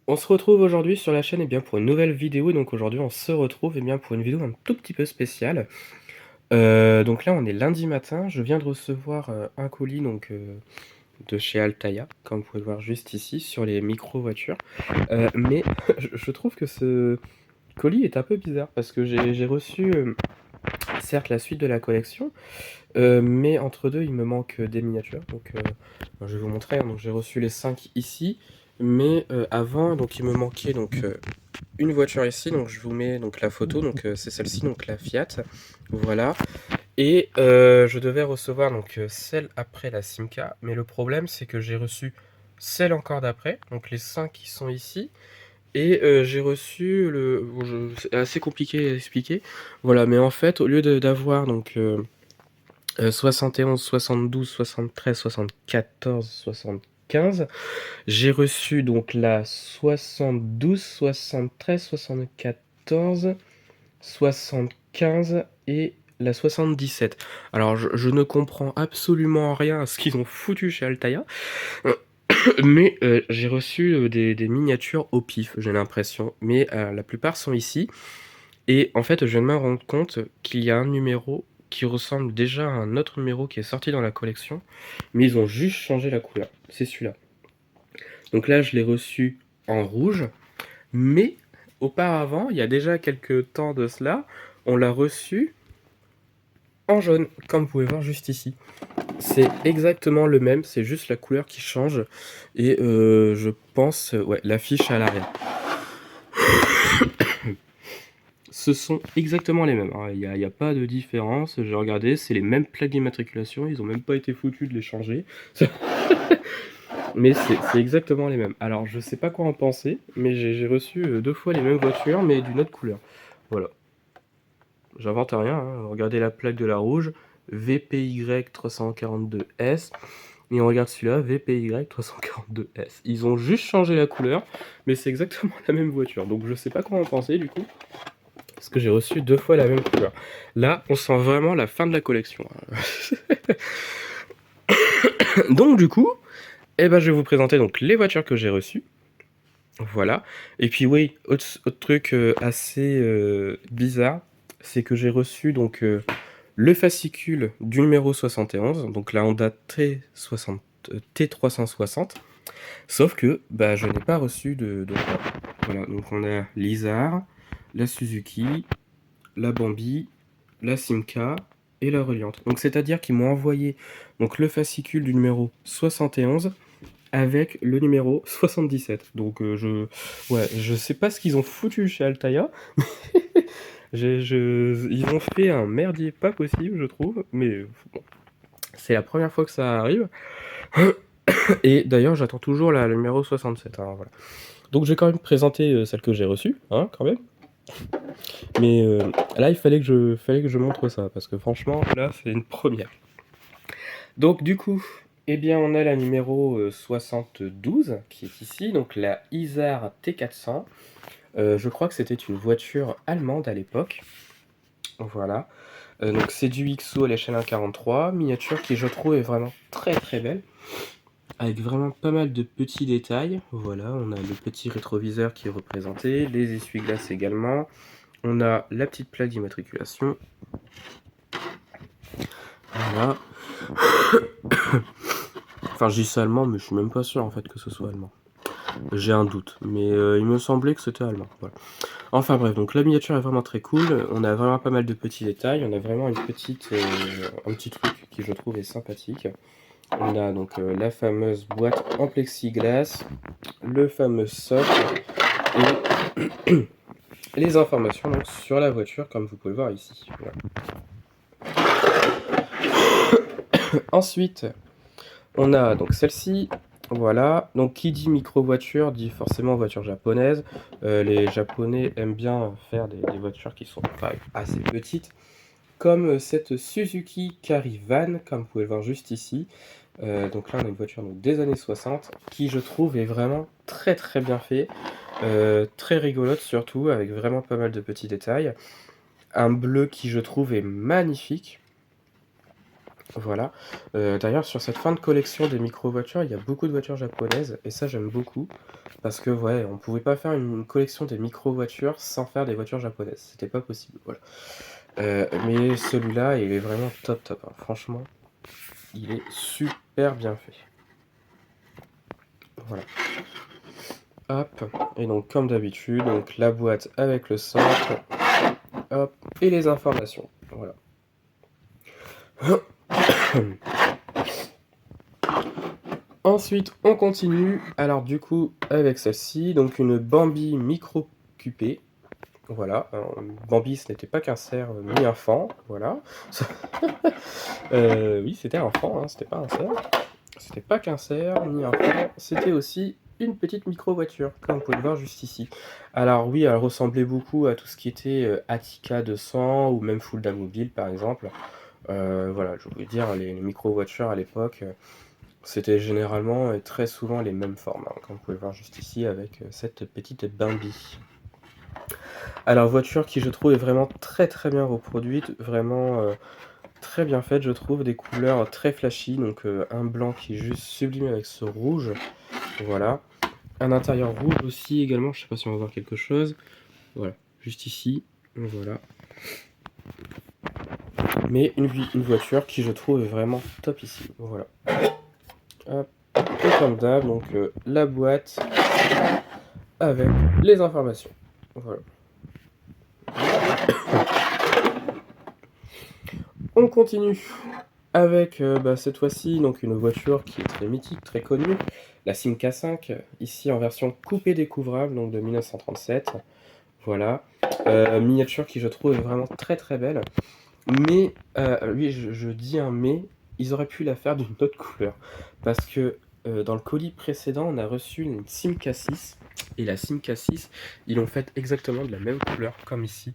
On se retrouve aujourd'hui sur la chaîne pour une nouvelle vidéo. Donc aujourd'hui, on se retrouve pour une vidéo un tout petit peu spéciale. Donc là, on est lundi matin. Je viens de recevoir un colis de chez Altaïa, comme vous pouvez le voir juste ici, sur les micro-voitures. Mais je trouve que ce colis est un peu bizarre parce que j'ai reçu, certes, la suite de la collection, mais entre deux, il me manque des miniatures. Je vais vous montrer, hein. Donc j'ai reçu les 5 ici, mais avant, donc il me manquait une voiture ici, donc je vous mets donc la photo, donc c'est celle-ci, donc la Fiat, voilà. Et je devais recevoir celle après la Simca, mais le problème c'est que j'ai reçu celle encore d'après, donc les 5 qui sont ici, et j'ai reçu c'est assez compliqué à expliquer, voilà, mais en fait, au lieu d'avoir 71, 72, 73, 74, 75. J'ai reçu donc la 72, 73, 74, 75 et la 77. Alors je ne comprends absolument rien à ce qu'ils ont foutu chez Altaïa, mais j'ai reçu des miniatures au pif, j'ai l'impression. Mais la plupart sont ici. Et en fait, je viens de me rendre compte qu'il y a un numéro qui ressemble déjà à un autre numéro qui est sorti dans la collection, mais ils ont juste changé la couleur. C'est celui-là. Donc là, je l'ai reçu en rouge, mais auparavant, il y a déjà quelques temps de cela, on l'a reçu en jaune, comme vous pouvez voir juste ici. C'est exactement le même, c'est juste la couleur qui change, et je pense, ouais, l'affiche à l'arrière. Ce sont exactement les mêmes, hein. Il y a pas de différence, j'ai regardé, c'est les mêmes plaques d'immatriculation, ils ont même pas été foutus de les changer. Mais c'est exactement les mêmes. Alors, je sais pas quoi en penser, mais j'ai reçu 2 fois les mêmes voitures, mais d'une autre couleur. Voilà. J'invente rien, hein. Regardez la plaque de la rouge, VPY 342S, et on regarde celui-là, VPY 342S. Ils ont juste changé la couleur, mais c'est exactement la même voiture. Donc je sais pas quoi en penser du coup, parce que j'ai reçu 2 fois la même couleur. Là, on sent vraiment la fin de la collection, hein. Donc du coup, je vais vous présenter les voitures que j'ai reçues. Voilà. Et puis oui, autre truc assez bizarre, c'est que j'ai reçu le fascicule du numéro 71, donc la Honda T60, T360, sauf que je n'ai pas reçu voilà, donc on a l'Isar, la Suzuki, la Bambi, la Simca et la Reliant. Donc c'est-à-dire qu'ils m'ont envoyé le fascicule du numéro 71 avec le numéro 77. Je sais pas ce qu'ils ont foutu chez Altaïa. Ils ont fait un merdier pas possible, je trouve. Mais bon, c'est la première fois que ça arrive. Et d'ailleurs, j'attends toujours le numéro 67, hein, voilà. Donc, je vais quand même présenter celle que j'ai reçue, hein, quand même. Mais là, il fallait que je montre ça, parce que franchement, là, c'est une première. Donc, du coup, on a la numéro 72 qui est ici, donc la Isar T400. Je crois que c'était une voiture allemande à l'époque. Voilà. Donc c'est du XO à l'échelle 1,43, miniature qui je trouve est vraiment très très belle, avec vraiment pas mal de petits détails. Voilà, on a le petit rétroviseur qui est représenté, les essuie-glaces également, on a la petite plaque d'immatriculation. Voilà. Enfin je dis ça allemand, mais je suis même pas sûr en fait que ce soit allemand. J'ai un doute, mais il me semblait que c'était allemand. Voilà. Enfin bref, donc la miniature est vraiment très cool, on a vraiment pas mal de petits détails, on a vraiment un petit truc qui je trouve est sympathique. On a la fameuse boîte en plexiglas, le fameux socle et les informations sur la voiture comme vous pouvez le voir ici. Voilà. Ensuite, on a celle-ci. Voilà, donc qui dit micro-voiture dit forcément voiture japonaise. Les Japonais aiment bien faire des voitures qui sont assez petites, comme cette Suzuki Carivan, comme vous pouvez le voir juste ici. Donc là, on a une voiture des années 60 qui, je trouve, est vraiment très très bien fait. Très rigolote surtout, avec vraiment pas mal de petits détails. Un bleu qui, je trouve, est magnifique. Voilà. D'ailleurs sur cette fin de collection des micro-voitures, il y a beaucoup de voitures japonaises et ça j'aime beaucoup parce que ouais, on pouvait pas faire une collection des micro-voitures sans faire des voitures japonaises. C'était pas possible, voilà. Mais celui-là, il est vraiment top, top, hein. Franchement, il est super bien fait. Voilà. Hop, et donc comme d'habitude, donc la boîte avec le socle, hop, et les informations. Voilà. Ensuite, on continue. Alors du coup, avec celle-ci, donc une Bambi Micro Cupé. Voilà, Bambi, ce n'était pas qu'un cerf ni un faon, voilà. Oui, c'était un faon, hein, c'était pas un cerf. C'était pas qu'un cerf ni un faon, c'était aussi une petite micro-voiture, comme vous pouvez le voir juste ici. Alors oui, elle ressemblait beaucoup à tout ce qui était Attica 200 ou même Fulda Mobile par exemple. Voilà, je voulais dire, les micro-voitures à l'époque, c'était généralement et très souvent les mêmes formes, hein, comme vous pouvez le voir juste ici avec cette petite Bambi. Alors voiture qui je trouve est vraiment très très bien reproduite, vraiment très bien faite je trouve, des couleurs très flashy, donc un blanc qui est juste sublime avec ce rouge, voilà. Un intérieur rouge aussi également, je sais pas si on va voir quelque chose, voilà, juste ici, voilà. Mais une voiture qui je trouve est vraiment top ici, voilà. Hop, et comme d'hab, donc la boîte avec les informations, voilà. On continue avec cette fois-ci donc une voiture qui est très mythique, très connue, la Simca 5, ici en version coupé découvrable, donc de 1937. Voilà. Miniature qui je trouve est vraiment très très belle. Mais, oui je dis un mais, ils auraient pu la faire d'une autre couleur. Parce que dans le colis précédent, on a reçu une Simca 6. Et la Simca 6, ils l'ont faite exactement de la même couleur comme ici.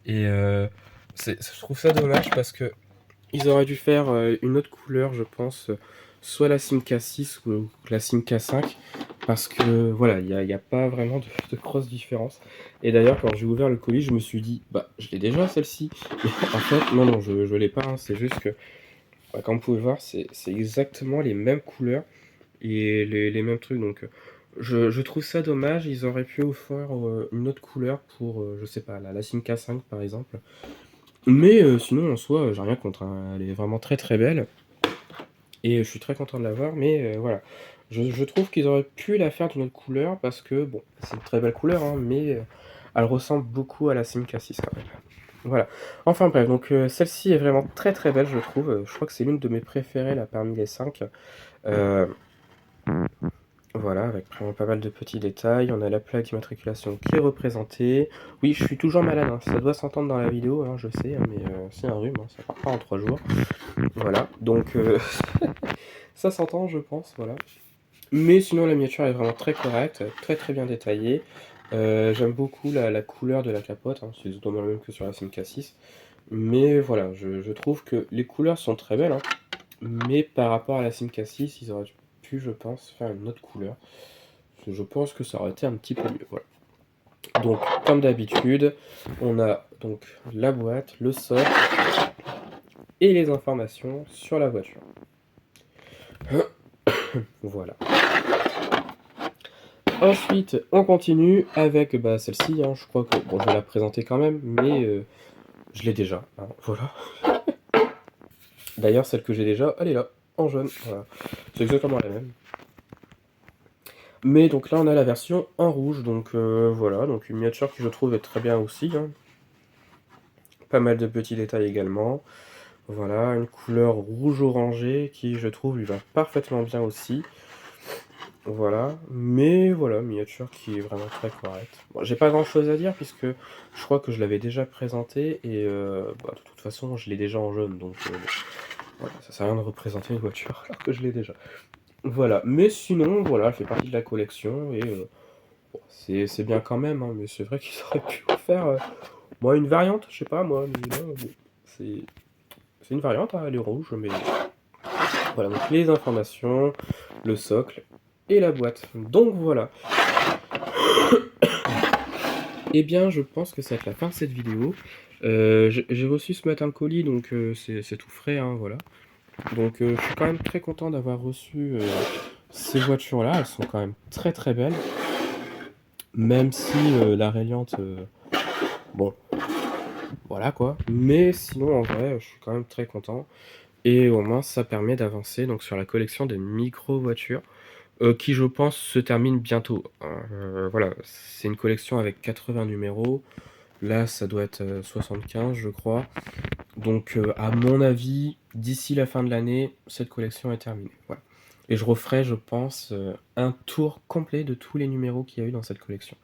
Et je trouve ça dommage parce que ils auraient dû faire une autre couleur, je pense, soit la Simca 6 ou la Simca 5, parce que voilà, il y a pas vraiment de grosse différence. Et d'ailleurs, quand j'ai ouvert le colis, je me suis dit, bah, je l'ai déjà celle-ci. Mais en fait, non, non, je l'ai pas, hein. C'est juste que, bah, comme vous pouvez voir, c'est exactement les mêmes couleurs et les mêmes trucs. Donc, je trouve ça dommage. Ils auraient pu offrir une autre couleur pour, je sais pas, la Simca 5 par exemple. Mais sinon, en soi, j'ai rien contre, hein. Elle est vraiment très très belle. Et je suis très content de l'avoir, mais voilà. Je trouve qu'ils auraient pu la faire d'une autre couleur parce que, bon, c'est une très belle couleur, hein, mais elle ressemble beaucoup à la Simca 6 quand même. Voilà. Enfin bref, donc celle-ci est vraiment très très belle, je trouve. Je crois que c'est l'une de mes préférées là parmi les 5. Voilà, avec vraiment pas mal de petits détails. On a la plaque d'immatriculation qui est représentée. Oui, je suis toujours malade, hein. Ça doit s'entendre dans la vidéo, hein, je sais, hein, mais c'est un rhume, hein, ça part pas en 3 jours. Voilà, donc ça s'entend, je pense, voilà. Mais sinon, la miniature est vraiment très correcte, très très bien détaillée. J'aime beaucoup la couleur de la capote, hein, c'est exactement la même que sur la Simca 6. Mais voilà, je trouve que les couleurs sont très belles, hein, mais par rapport à la Simca 6, ils auraient pu, je pense, faire une autre couleur. Je pense que ça aurait été un petit peu mieux, voilà. Donc, comme d'habitude, on a donc la boîte, le socle et les informations sur la voiture. Voilà. Ensuite, on continue avec celle-ci, hein, je crois que bon, je vais la présenter quand même, mais je l'ai déjà, hein, voilà. D'ailleurs, celle que j'ai déjà, elle est là, en jaune, voilà. C'est exactement la même. Mais donc là, on a la version en rouge, donc voilà, donc une miniature qui je trouve est très bien aussi, hein. Pas mal de petits détails également. Voilà, une couleur rouge-orangé qui, je trouve, lui va parfaitement bien aussi. Voilà, mais voilà, miniature qui est vraiment très correcte. Bon, j'ai pas grand chose à dire puisque je crois que je l'avais déjà présenté et de toute façon je l'ai déjà en jaune donc voilà, ça sert à rien de représenter une voiture alors que je l'ai déjà. Voilà, mais sinon voilà, elle fait partie de la collection et bon, c'est bien quand même, hein, mais c'est vrai qu'ils auraient pu en faire moi une variante, je sais pas moi, mais là, bon, c'est une variante, hein, elle est rouge, mais voilà, donc les informations, le socle et la boîte. Donc voilà. Eh bien, je pense que ça va être la fin de cette vidéo. J'ai reçu ce matin le colis, donc c'est tout frais, hein, voilà. Donc je suis quand même très content d'avoir reçu, ces voitures-là. Elles sont quand même très, très belles. Même si, la Reliant, bon, voilà quoi. Mais sinon en vrai, je suis quand même très content et au moins ça permet d'avancer donc sur la collection des micro-voitures, qui je pense se termine bientôt. Voilà, c'est une collection avec 80 numéros. Là, ça doit être, 75 je crois. Donc, à mon avis, d'ici la fin de l'année, cette collection est terminée, voilà. Et je referai, je pense, un tour complet de tous les numéros qu'il y a eu dans cette collection.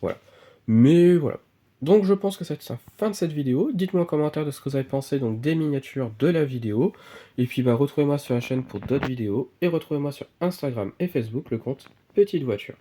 Voilà. Mais voilà. Donc je pense que c'est la fin de cette vidéo. Dites-moi en commentaire de ce que vous avez pensé donc des miniatures de la vidéo. Et puis bah retrouvez-moi sur la chaîne pour d'autres vidéos. Et retrouvez-moi sur Instagram et Facebook, le compte Petite Voiture.